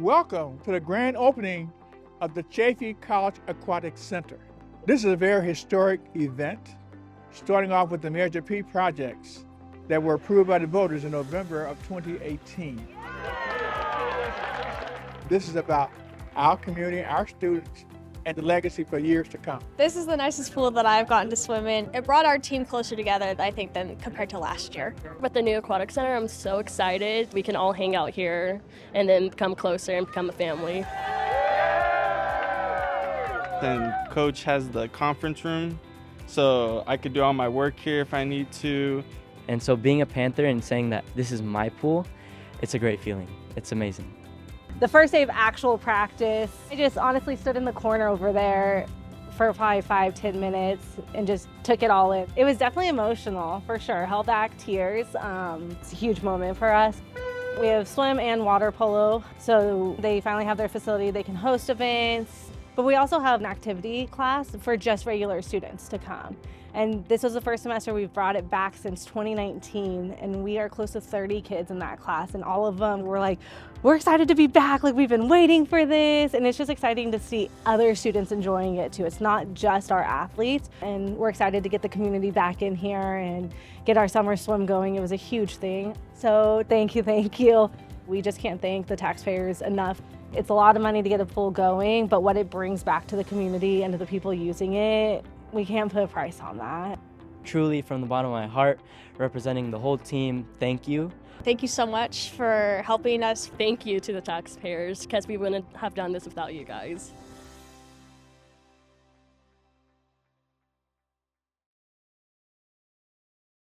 Welcome to the grand opening of the Chaffey College Aquatic Center. This is a very historic event, starting off with the major P projects that were approved by the voters in November of 2018. This is about our community, our students, and the legacy for years to come. This is the nicest pool that I've gotten to swim in. It brought our team closer together, I think, than compared to last year. With the new aquatic center, I'm so excited. We can all hang out here and then come closer and become a family. And Coach has the conference room, so I could do all my work here if I need to. And so being a Panther and saying that this is my pool, it's a great feeling. It's amazing. The first day of actual practice, I just honestly stood in the corner over there for probably 5-10 minutes and just took it all in. It was definitely emotional, for sure. Held back tears. It's a huge moment for us. We have swim and water polo, so they finally have their facility. They can host events, but we also have an activity class for just regular students to come. And this was the first semester we've brought it back since 2019, and we are close to 30 kids in that class, and all of them were like, we're excited to be back, like we've been waiting for this, and it's just exciting to see other students enjoying it too. It's not just our athletes, and we're excited to get the community back in here and get our summer swim going. It was a huge thing. So thank you. We just can't thank the taxpayers enough. It's a lot of money to get a pool going, but what it brings back to the community and to the people using it, we can't put a price on that. Truly, from the bottom of my heart, representing the whole team, thank you. Thank you so much for helping us. Thank you to the taxpayers, because we wouldn't have done this without you guys.